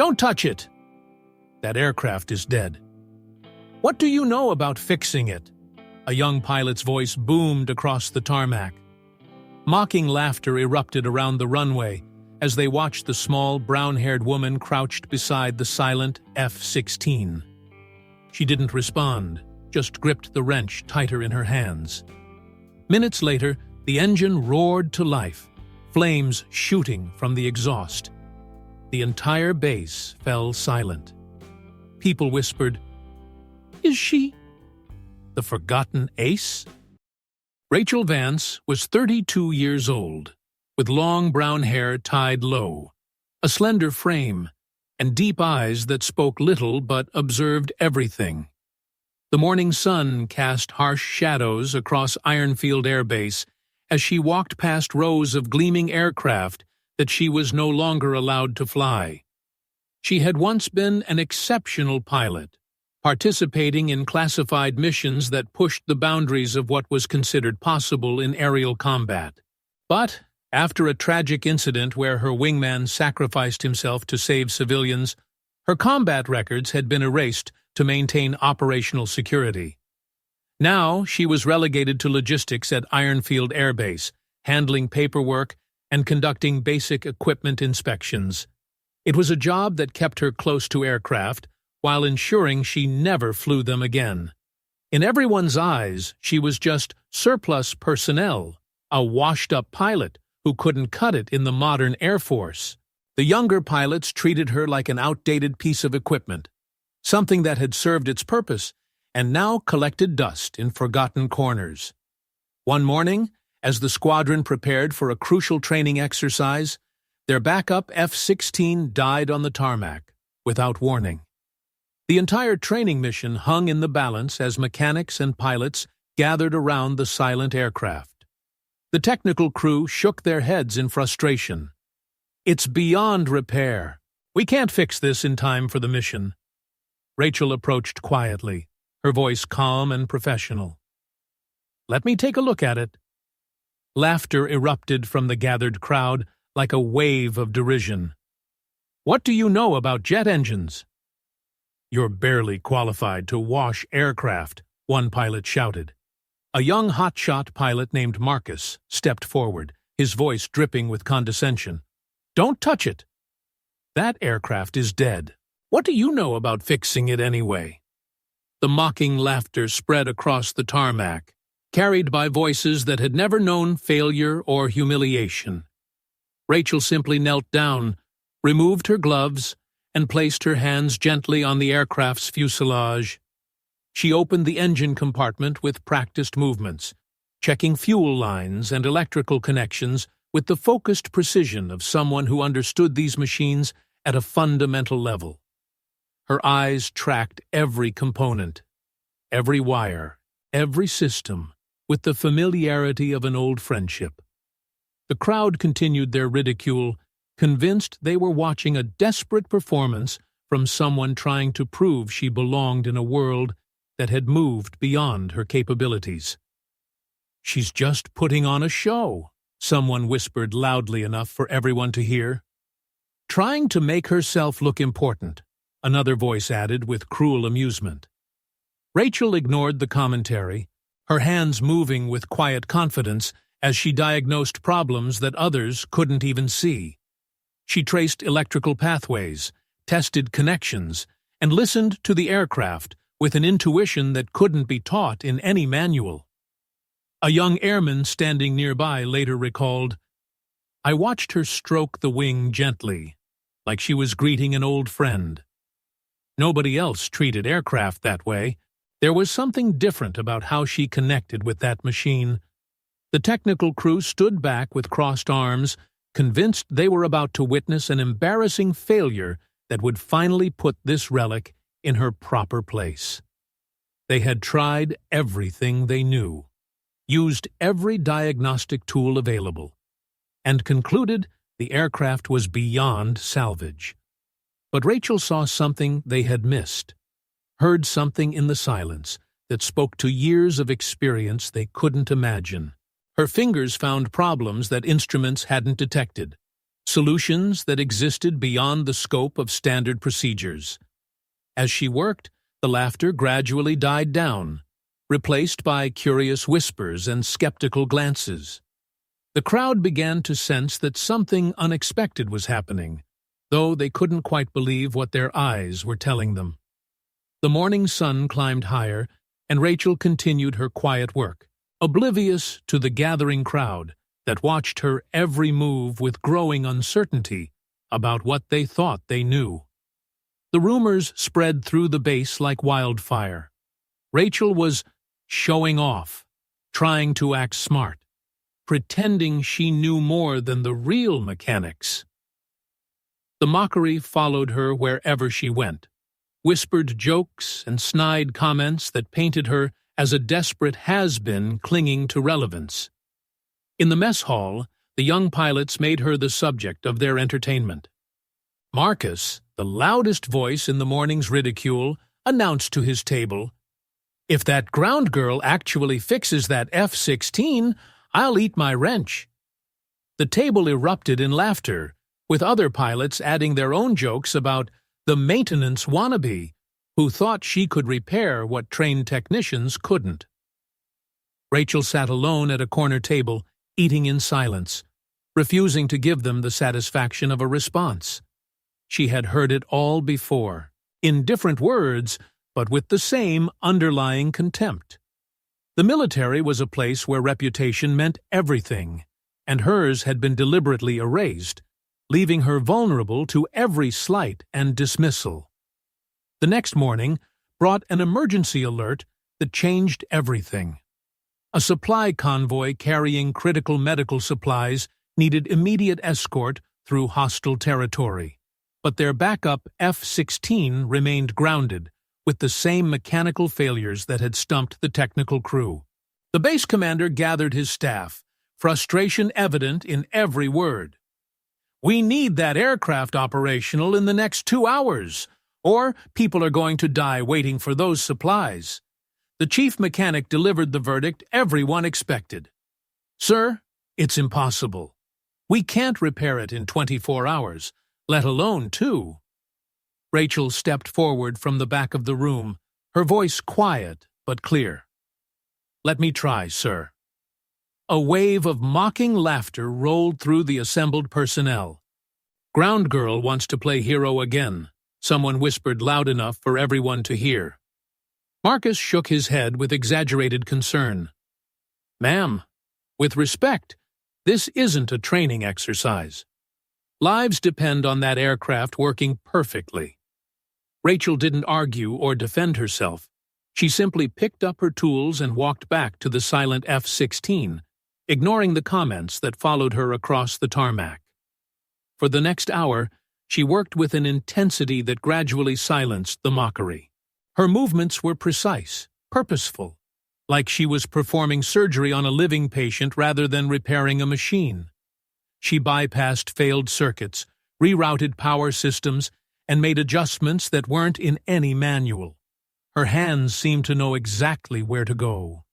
Don't touch it! That aircraft is dead. What do you know about fixing it? A young pilot's voice boomed across the tarmac. Mocking laughter erupted around the runway as they watched the small, brown-haired woman crouched beside the silent F-16. She didn't respond, just gripped the wrench tighter in her hands. Minutes later, the engine roared to life, flames shooting from the exhaust. The entire base fell silent. People whispered, "Is she the forgotten Ace?" Rachel Vance was 32 years old, with long brown hair tied low, a slender frame, and deep eyes that spoke little but observed everything. The morning sun cast harsh shadows across Ironfield Air Base as she walked past rows of gleaming aircraft that she was no longer allowed to fly. She had once been an exceptional pilot, participating in classified missions that pushed the boundaries of what was considered possible in aerial combat. But after a tragic incident where her wingman sacrificed himself to save civilians, her combat records had been erased to maintain operational security. Now she was relegated to logistics at Ironfield Air Base, handling paperwork and conducting basic equipment inspections. It was a job that kept her close to aircraft while ensuring she never flew them again. In everyone's eyes, she was just surplus personnel, a washed-up pilot who couldn't cut it in the modern Air Force. The younger pilots treated her like an outdated piece of equipment, something that had served its purpose and now collected dust in forgotten corners. One morning, as the squadron prepared for a crucial training exercise, their backup F-16 died on the tarmac, without warning. The entire training mission hung in the balance as mechanics and pilots gathered around the silent aircraft. The technical crew shook their heads in frustration. "It's beyond repair. We can't fix this in time for the mission." Rachel approached quietly, her voice calm and professional. "Let me take a look at it." Laughter erupted from the gathered crowd like a wave of derision. "What do you know about jet engines?" "You're barely qualified to wash aircraft," one pilot shouted. A young hotshot pilot named Marcus stepped forward, his voice dripping with condescension. "Don't touch it. That aircraft is dead. What do you know about fixing it anyway?" The mocking laughter spread across the tarmac, carried by voices that had never known failure or humiliation. Rachel simply knelt down, removed her gloves, and placed her hands gently on the aircraft's fuselage. She opened the engine compartment with practiced movements, checking fuel lines and electrical connections with the focused precision of someone who understood these machines at a fundamental level. Her eyes tracked every component, every wire, every system, with the familiarity of an old friendship. The crowd continued their ridicule, convinced they were watching a desperate performance from someone trying to prove she belonged in a world that had moved beyond her capabilities. "She's just putting on a show," someone whispered loudly enough for everyone to hear. "Trying to make herself look important," another voice added with cruel amusement. Rachel ignored the commentary, her hands moving with quiet confidence as she diagnosed problems that others couldn't even see. She traced electrical pathways, tested connections, and listened to the aircraft with an intuition that couldn't be taught in any manual. A young airman standing nearby later recalled, "I watched her stroke the wing gently, like she was greeting an old friend. Nobody else treated aircraft that way. There was something different about how she connected with that machine." The technical crew stood back with crossed arms, convinced they were about to witness an embarrassing failure that would finally put this relic in her proper place. They had tried everything they knew, used every diagnostic tool available, and concluded the aircraft was beyond salvage. But Rachel saw something they had missed, heard something in the silence that spoke to years of experience they couldn't imagine. Her fingers found problems that instruments hadn't detected, solutions that existed beyond the scope of standard procedures. As she worked, the laughter gradually died down, replaced by curious whispers and skeptical glances. The crowd began to sense that something unexpected was happening, though they couldn't quite believe what their eyes were telling them. The morning sun climbed higher, and Rachel continued her quiet work, oblivious to the gathering crowd that watched her every move with growing uncertainty about what they thought they knew. The rumors spread through the base like wildfire. Rachel was showing off, trying to act smart, pretending she knew more than the real mechanics. The mockery followed her wherever she went, whispered jokes and snide comments that painted her as a desperate has-been clinging to relevance. In the mess hall, the young pilots made her the subject of their entertainment. Marcus, the loudest voice in the morning's ridicule, announced to his table, "If that ground girl actually fixes that F-16, I'll eat my wrench." The table erupted in laughter, with other pilots adding their own jokes about the maintenance wannabe, who thought she could repair what trained technicians couldn't. Rachel sat alone at a corner table, eating in silence, refusing to give them the satisfaction of a response. She had heard it all before, in different words, but with the same underlying contempt. The military was a place where reputation meant everything, and hers had been deliberately erased, leaving her vulnerable to every slight and dismissal. The next morning brought an emergency alert that changed everything. A supply convoy carrying critical medical supplies needed immediate escort through hostile territory, but their backup F-16 remained grounded, with the same mechanical failures that had stumped the technical crew. The base commander gathered his staff, frustration evident in every word. "We need that aircraft operational in the next 2 hours, or people are going to die waiting for those supplies." The chief mechanic delivered the verdict everyone expected. "Sir, it's impossible. We can't repair it in 24 hours, let alone 2. Rachel stepped forward from the back of the room, her voice quiet but clear. "Let me try, sir." A wave of mocking laughter rolled through the assembled personnel. "Ground girl wants to play hero again," someone whispered loud enough for everyone to hear. Marcus shook his head with exaggerated concern. "Ma'am, with respect, this isn't a training exercise. Lives depend on that aircraft working perfectly." Rachel didn't argue or defend herself. She simply picked up her tools and walked back to the silent F-16, ignoring the comments that followed her across the tarmac. For the next hour, she worked with an intensity that gradually silenced the mockery. Her movements were precise, purposeful, like she was performing surgery on a living patient rather than repairing a machine. She bypassed failed circuits, rerouted power systems, and made adjustments that weren't in any manual. Her hands seemed to know exactly where to go,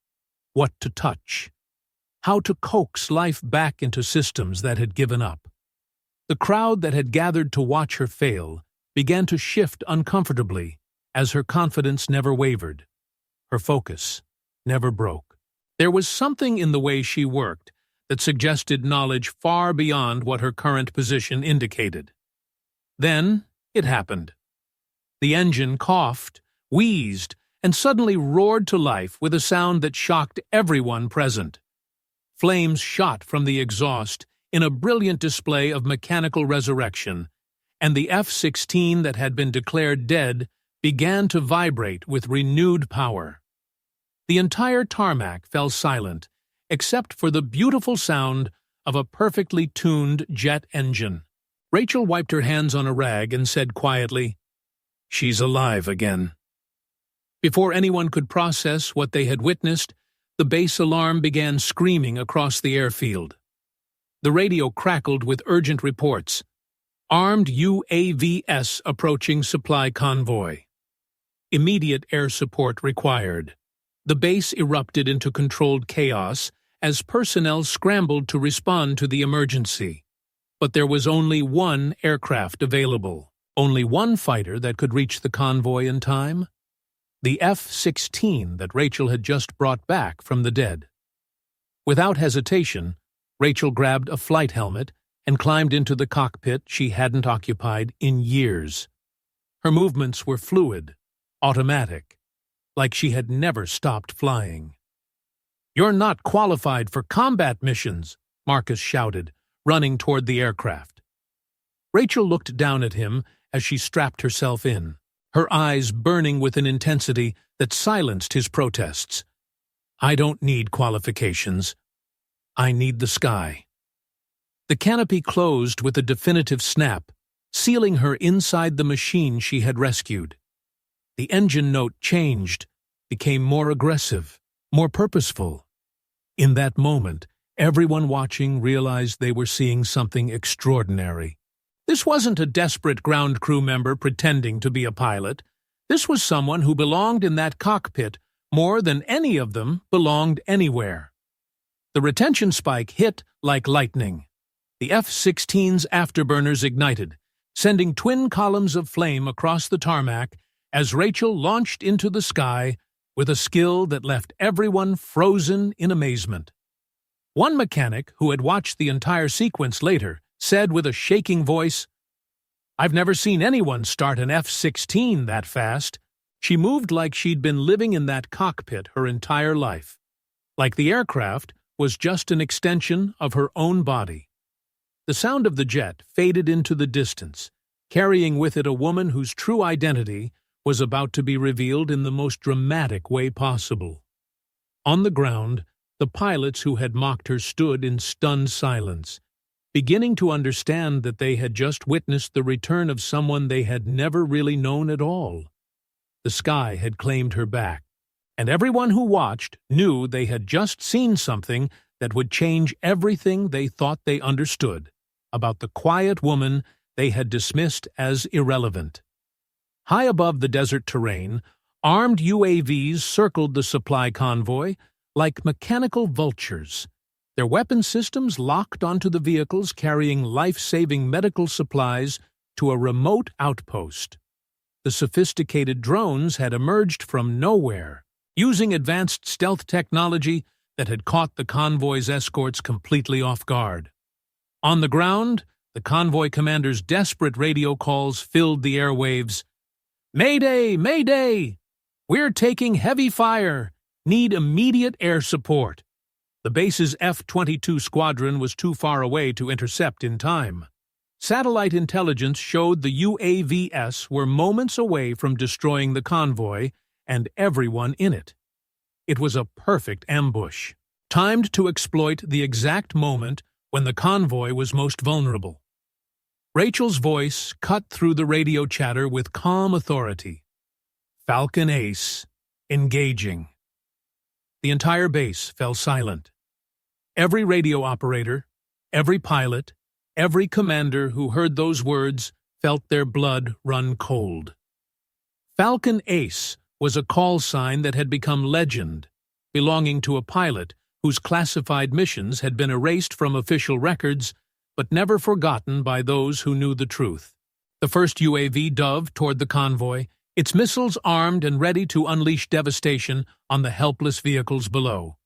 what to touch, how to coax life back into systems that had given up. The crowd that had gathered to watch her fail began to shift uncomfortably as her confidence never wavered. Her focus never broke. There was something in the way she worked that suggested knowledge far beyond what her current position indicated. Then it happened. The engine coughed, wheezed, and suddenly roared to life with a sound that shocked everyone present. Flames shot from the exhaust in a brilliant display of mechanical resurrection, and the F-16 that had been declared dead began to vibrate with renewed power. The entire tarmac fell silent, except for the beautiful sound of a perfectly tuned jet engine. Rachel wiped her hands on a rag and said quietly, "She's alive again." Before anyone could process what they had witnessed, the base alarm began screaming across the airfield. The radio crackled with urgent reports. Armed UAVs approaching supply convoy. Immediate air support required. The base erupted into controlled chaos as personnel scrambled to respond to the emergency. But there was only one aircraft available, only one fighter that could reach the convoy in time. The F-16 that Rachel had just brought back from the dead. Without hesitation, Rachel grabbed a flight helmet and climbed into the cockpit she hadn't occupied in years. Her movements were fluid, automatic, like she had never stopped flying. "You're not qualified for combat missions," Marcus shouted, running toward the aircraft. Rachel looked down at him as she strapped herself in, her eyes burning with an intensity that silenced his protests. "I don't need qualifications. I need the sky." The canopy closed with a definitive snap, sealing her inside the machine she had rescued. The engine note changed, became more aggressive, more purposeful. In that moment, everyone watching realized they were seeing something extraordinary. This wasn't a desperate ground crew member pretending to be a pilot. This was someone who belonged in that cockpit more than any of them belonged anywhere. The retention spike hit like lightning. The F-16's afterburners ignited, sending twin columns of flame across the tarmac as Rachel launched into the sky with a skill that left everyone frozen in amazement. One mechanic, who had watched the entire sequence later, said with a shaking voice, "I've never seen anyone start an F-16 that fast." She moved like she'd been living in that cockpit her entire life, like the aircraft was just an extension of her own body. The sound of the jet faded into the distance, carrying with it a woman whose true identity was about to be revealed in the most dramatic way possible. On the ground, the pilots who had mocked her stood in stunned silence, beginning to understand that they had just witnessed the return of someone they had never really known at all. The sky had claimed her back, and everyone who watched knew they had just seen something that would change everything they thought they understood about the quiet woman they had dismissed as irrelevant. High above the desert terrain, armed UAVs circled the supply convoy like mechanical vultures, their weapon systems locked onto the vehicles carrying life-saving medical supplies to a remote outpost. The sophisticated drones had emerged from nowhere, using advanced stealth technology that had caught the convoy's escorts completely off guard. On the ground, the convoy commander's desperate radio calls filled the airwaves. "Mayday! Mayday! We're taking heavy fire! Need immediate air support!" The base's F-22 squadron was too far away to intercept in time. Satellite intelligence showed the UAVs were moments away from destroying the convoy and everyone in it. It was a perfect ambush, timed to exploit the exact moment when the convoy was most vulnerable. Rachel's voice cut through the radio chatter with calm authority. "Falcon Ace, engaging." The entire base fell silent. Every radio operator, every pilot, every commander who heard those words felt their blood run cold. Falcon Ace was a call sign that had become legend, belonging to a pilot whose classified missions had been erased from official records but never forgotten by those who knew the truth. The first UAV dove toward the convoy, its missiles armed and ready to unleash devastation on the helpless vehicles below.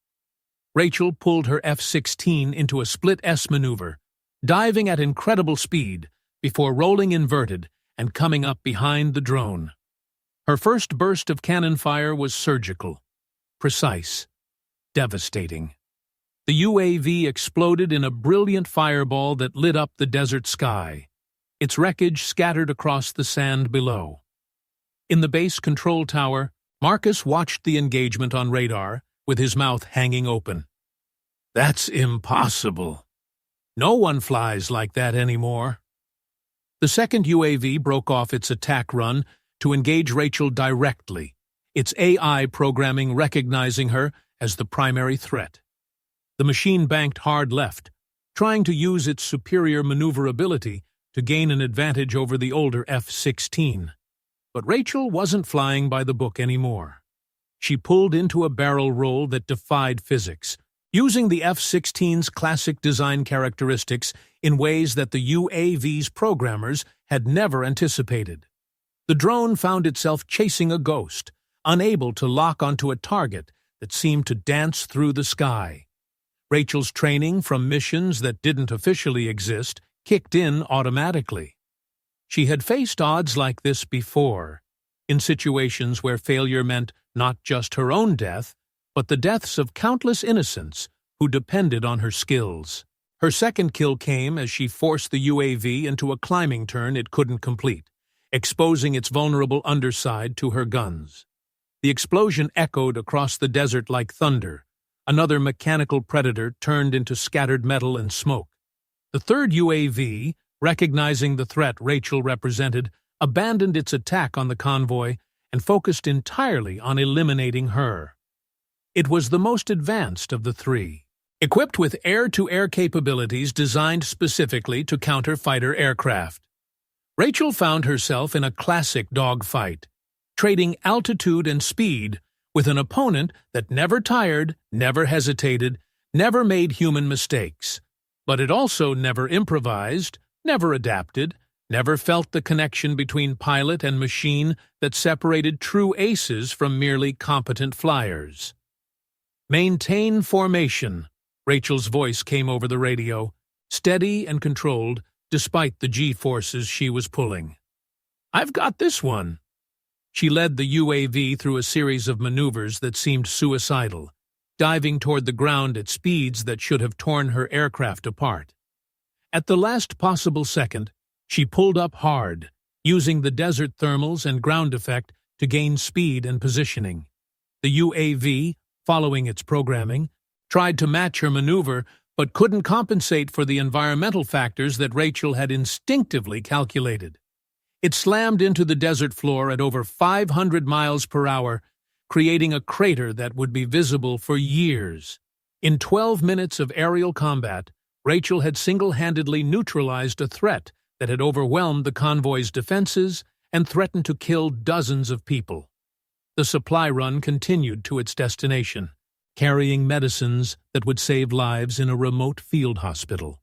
Rachel pulled her F-16 into a split-S maneuver, diving at incredible speed before rolling inverted and coming up behind the drone. Her first burst of cannon fire was surgical, precise, devastating. The UAV exploded in a brilliant fireball that lit up the desert sky, its wreckage scattered across the sand below. In the base control tower, Marcus watched the engagement on radar with his mouth hanging open. "That's impossible. No one flies like that anymore." The second UAV broke off its attack run to engage Rachel directly, its AI programming recognizing her as the primary threat. The machine banked hard left, trying to use its superior maneuverability to gain an advantage over the older F-16. But Rachel wasn't flying by the book anymore. She pulled into a barrel roll that defied physics, using the F-16's classic design characteristics in ways that the UAV's programmers had never anticipated. The drone found itself chasing a ghost, unable to lock onto a target that seemed to dance through the sky. Rachel's training from missions that didn't officially exist kicked in automatically. She had faced odds like this before, in situations where failure meant not just her own death, but the deaths of countless innocents who depended on her skills. Her second kill came as she forced the UAV into a climbing turn it couldn't complete, exposing its vulnerable underside to her guns. The explosion echoed across the desert like thunder. Another mechanical predator turned into scattered metal and smoke. The third UAV, recognizing the threat Rachel represented, abandoned its attack on the convoy and focused entirely on eliminating her. It was the most advanced of the three, equipped with air-to-air capabilities designed specifically to counter fighter aircraft. Rachel found herself in a classic dogfight, trading altitude and speed with an opponent that never tired, never hesitated, never made human mistakes. But it also never improvised, never adapted, never felt the connection between pilot and machine that separated true aces from merely competent flyers. "Maintain formation," Rachel's voice came over the radio, steady and controlled despite the G-forces she was pulling. "I've got this one." She led the UAV through a series of maneuvers that seemed suicidal, diving toward the ground at speeds that should have torn her aircraft apart. At the last possible second, she pulled up hard, using the desert thermals and ground effect to gain speed and positioning. The UAV, following its programming, tried to match her maneuver but couldn't compensate for the environmental factors that Rachel had instinctively calculated. It slammed into the desert floor at over 500 miles per hour, creating a crater that would be visible for years. In 12 minutes of aerial combat, Rachel had single-handedly neutralized a threat that had overwhelmed the convoy's defenses and threatened to kill dozens of people. The supply run continued to its destination, carrying medicines that would save lives in a remote field hospital.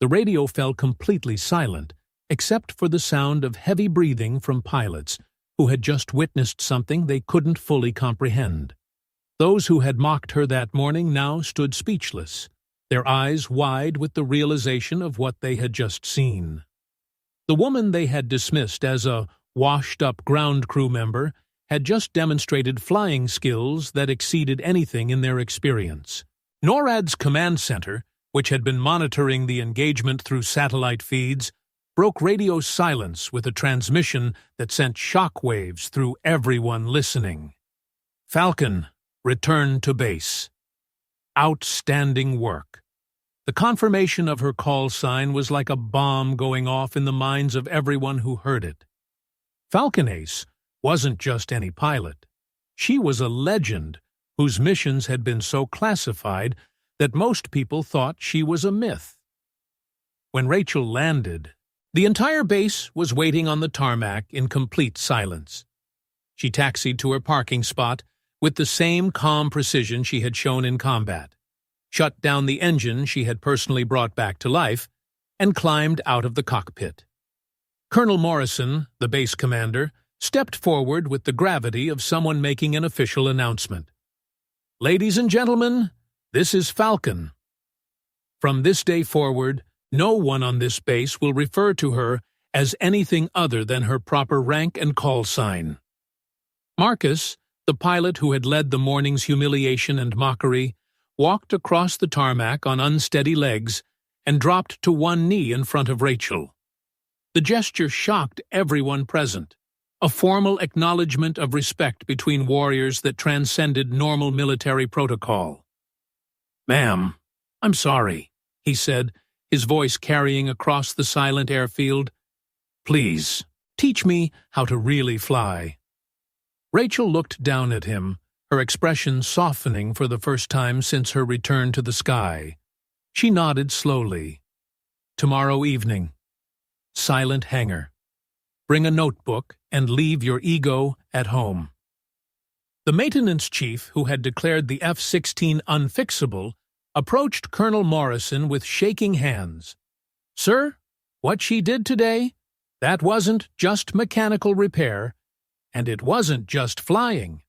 The radio fell completely silent, except for the sound of heavy breathing from pilots who had just witnessed something they couldn't fully comprehend. Those who had mocked her that morning now stood speechless, their eyes wide with the realization of what they had just seen. The woman they had dismissed as a washed-up ground crew member had just demonstrated flying skills that exceeded anything in their experience. NORAD's command center, which had been monitoring the engagement through satellite feeds, broke radio silence with a transmission that sent shock waves through everyone listening. "Falcon, return to base. Outstanding work." The confirmation of her call sign was like a bomb going off in the minds of everyone who heard it. Falcon Ace wasn't just any pilot. She was a legend whose missions had been so classified that most people thought she was a myth. When Rachel landed, the entire base was waiting on the tarmac in complete silence. She taxied to her parking spot with the same calm precision she had shown in combat, shut down the engine she had personally brought back to life, and climbed out of the cockpit. Colonel Morrison, the base commander, stepped forward with the gravity of someone making an official announcement. "Ladies and gentlemen, this is Falcon. From this day forward, no one on this base will refer to her as anything other than her proper rank and call sign." Marcus, the pilot who had led the morning's humiliation and mockery, walked across the tarmac on unsteady legs and dropped to one knee in front of Rachel. The gesture shocked everyone present, a formal acknowledgement of respect between warriors that transcended normal military protocol. "Ma'am, I'm sorry," he said, his voice carrying across the silent airfield. "Please, teach me how to really fly." Rachel looked down at him, her expression softening for the first time since her return to the sky. She nodded slowly. "Tomorrow evening. Silent hangar. Bring a notebook and leave your ego at home." The maintenance chief, who had declared the F-16 unfixable, approached Colonel Morrison with shaking hands. "Sir, what she did today, that wasn't just mechanical repair, and it wasn't just flying.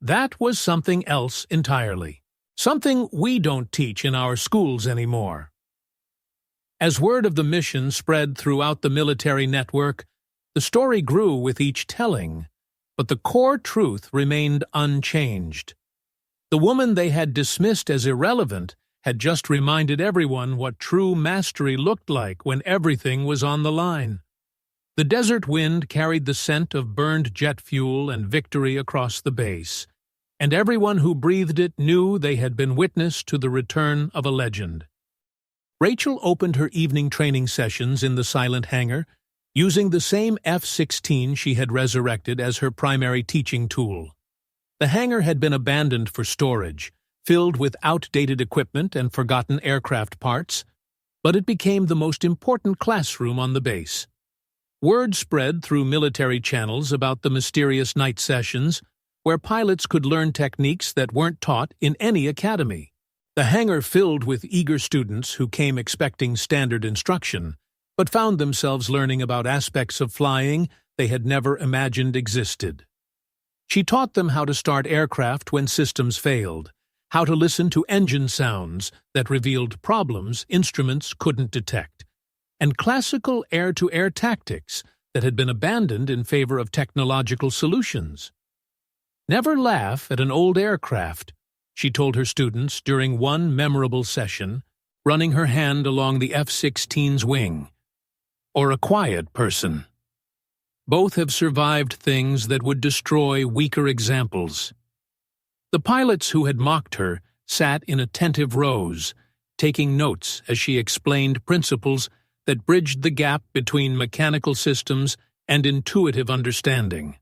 That was something else entirely. Something we don't teach in our schools anymore." As word of the mission spread throughout the military network, the story grew with each telling, but the core truth remained unchanged. The woman they had dismissed as irrelevant had just reminded everyone what true mastery looked like when everything was on the line. The desert wind carried the scent of burned jet fuel and victory across the base, and everyone who breathed it knew they had been witness to the return of a legend. Rachel opened her evening training sessions in the silent hangar, using the same F-16 she had resurrected as her primary teaching tool. The hangar had been abandoned for storage, filled with outdated equipment and forgotten aircraft parts, but it became the most important classroom on the base. Word spread through military channels about the mysterious night sessions, where pilots could learn techniques that weren't taught in any academy. The hangar filled with eager students who came expecting standard instruction, but found themselves learning about aspects of flying they had never imagined existed. She taught them how to start aircraft when systems failed, how to listen to engine sounds that revealed problems instruments couldn't detect, and classical air-to-air tactics that had been abandoned in favor of technological solutions. "Never laugh at an old aircraft," she told her students during one memorable session, running her hand along the F-16's wing. "Or a quiet person. Both have survived things that would destroy weaker examples." The pilots who had mocked her sat in attentive rows, taking notes as she explained principles that bridged the gap between mechanical systems and intuitive understanding.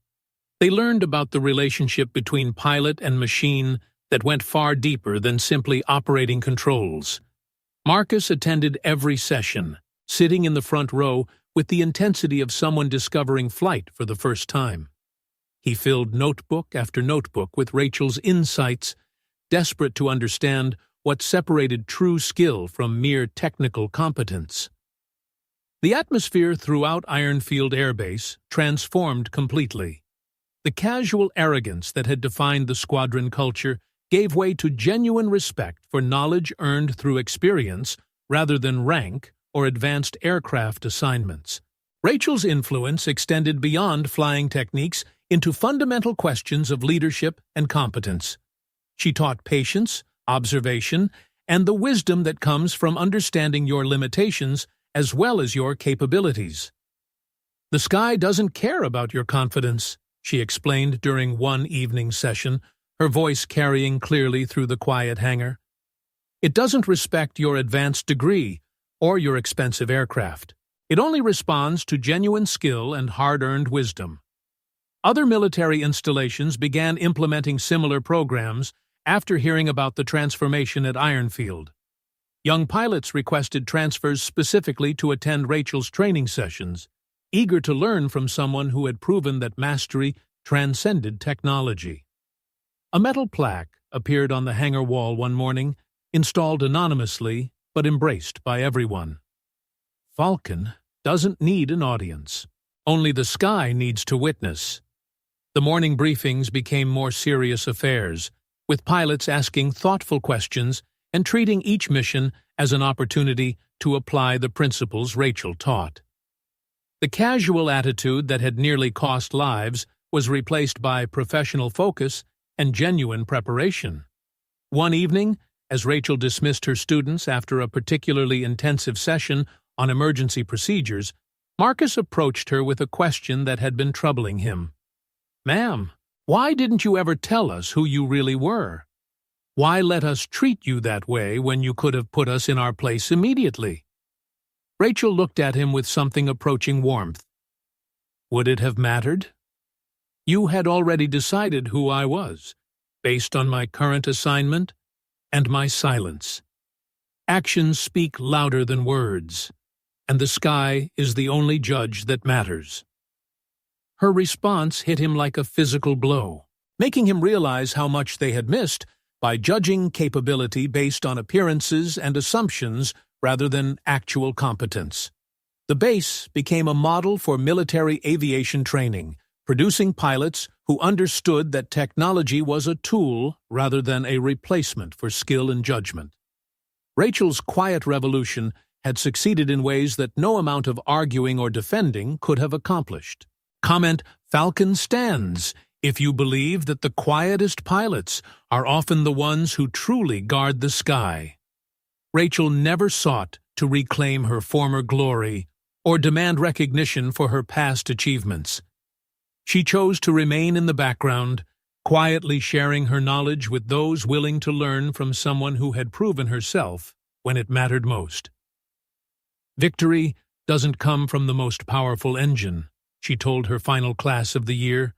They learned about the relationship between pilot and machine that went far deeper than simply operating controls. Marcus attended every session, sitting in the front row with the intensity of someone discovering flight for the first time. He filled notebook after notebook with Rachel's insights, desperate to understand what separated true skill from mere technical competence. The atmosphere throughout Ironfield Air Base transformed completely. The casual arrogance that had defined the squadron culture gave way to genuine respect for knowledge earned through experience rather than rank or advanced aircraft assignments. Rachel's influence extended beyond flying techniques into fundamental questions of leadership and competence. She taught patience, observation, and the wisdom that comes from understanding your limitations as well as your capabilities. "The sky doesn't care about your confidence," she explained during one evening session, her voice carrying clearly through the quiet hangar. "It doesn't respect your advanced degree or your expensive aircraft. It only responds to genuine skill and hard-earned wisdom." Other military installations began implementing similar programs after hearing about the transformation at Ironfield. Young pilots requested transfers specifically to attend Rachel's training sessions, eager to learn from someone who had proven that mastery transcended technology. A metal plaque appeared on the hangar wall one morning, installed anonymously but embraced by everyone. "Falcon doesn't need an audience. Only the sky needs to witness." The morning briefings became more serious affairs, with pilots asking thoughtful questions and treating each mission as an opportunity to apply the principles Rachel taught. The casual attitude that had nearly cost lives was replaced by professional focus and genuine preparation. One evening, as Rachel dismissed her students after a particularly intensive session on emergency procedures, Marcus approached her with a question that had been troubling him. "Ma'am, why didn't you ever tell us who you really were? Why let us treat you that way when you could have put us in our place immediately?" Rachel looked at him with something approaching warmth. "Would it have mattered? You had already decided who I was, based on my current assignment and my silence. Actions speak louder than words, and the sky is the only judge that matters." Her response hit him like a physical blow. making him realize how much they had missed by judging capability based on appearances and assumptions rather than actual competence. The base became a model for military aviation training, producing pilots who understood that technology was a tool rather than a replacement for skill and judgment. Rachel's quiet revolution had succeeded in ways that no amount of arguing or defending could have accomplished. Comment, Falcon stands, if you believe that the quietest pilots are often the ones who truly guard the sky. Rachel never sought to reclaim her former glory or demand recognition for her past achievements. She chose to remain in the background, quietly sharing her knowledge with those willing to learn from someone who had proven herself when it mattered most. Victory doesn't come from the most powerful engine, she told her final class of the year,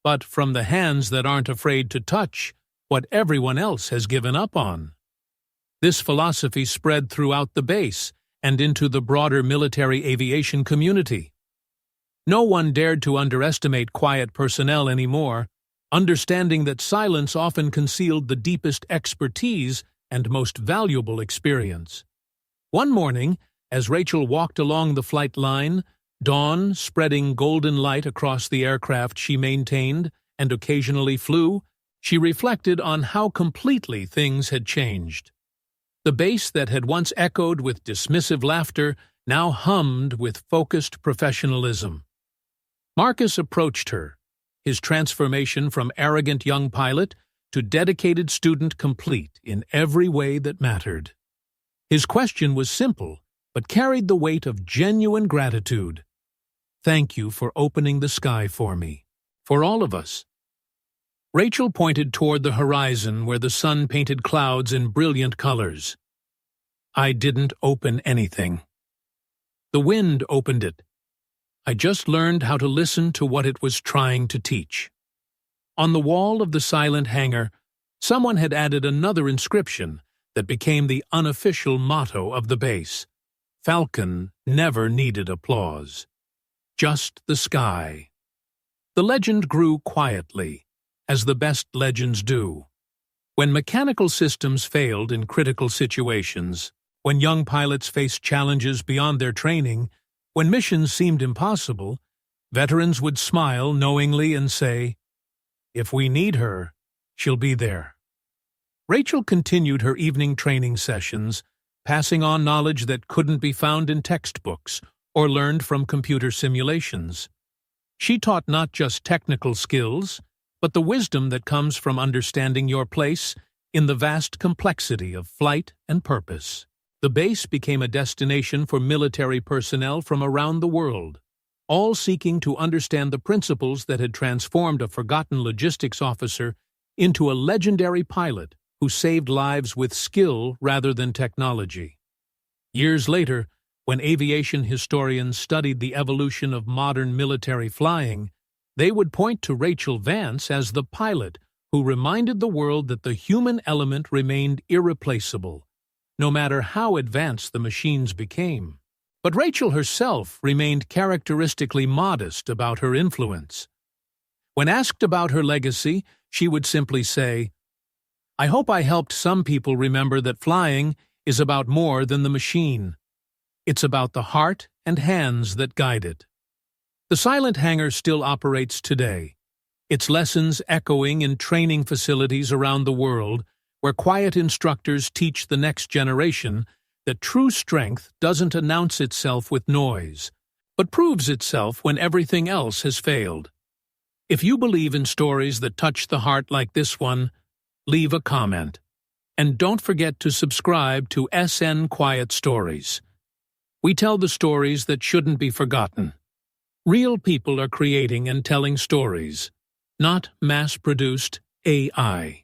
but from the hands that aren't afraid to touch what everyone else has given up on. This philosophy spread throughout the base and into the broader military aviation community. No one dared to underestimate quiet personnel anymore, understanding that silence often concealed the deepest expertise and most valuable experience. One morning, as Rachel walked along the flight line, dawn spreading golden light across the aircraft she maintained and occasionally flew, she reflected on how completely things had changed. The base that had once echoed with dismissive laughter now hummed with focused professionalism. Marcus approached her, his transformation from arrogant young pilot to dedicated student complete in every way that mattered. His question was simple, but carried the weight of genuine gratitude. Thank you for opening the sky for me, for all of us. Rachel pointed toward the horizon where the sun painted clouds in brilliant colors. I didn't open anything. The wind opened it. I just learned how to listen to what it was trying to teach. On the wall of the silent hangar, someone had added another inscription that became the unofficial motto of the base. Falcon never needed applause. Just the sky. The legend grew quietly, as the best legends do. When mechanical systems failed in critical situations, when young pilots faced challenges beyond their training, when missions seemed impossible, veterans would smile knowingly and say, "If we need her, she'll be there." Rachel continued her evening training sessions, passing on knowledge that couldn't be found in textbooks or learned from computer simulations. She taught not just technical skills, but the wisdom that comes from understanding your place in the vast complexity of flight and purpose. The base became a destination for military personnel from around the world, all seeking to understand the principles that had transformed a forgotten logistics officer into a legendary pilot who saved lives with skill rather than technology. Years later, when aviation historians studied the evolution of modern military flying, they would point to Rachel Vance as the pilot who reminded the world that the human element remained irreplaceable, no matter how advanced the machines became. But Rachel herself remained characteristically modest about her influence. When asked about her legacy, she would simply say, "I hope I helped some people remember that flying is about more than the machine. It's about the heart and hands that guide it." The silent hangar still operates today, its lessons echoing in training facilities around the world, where quiet instructors teach the next generation that true strength doesn't announce itself with noise, but proves itself when everything else has failed. If you believe in stories that touch the heart like this one, leave a comment. And don't forget to subscribe to SN Quiet Stories. We tell the stories that shouldn't be forgotten. Real people are creating and telling stories, not mass-produced AI.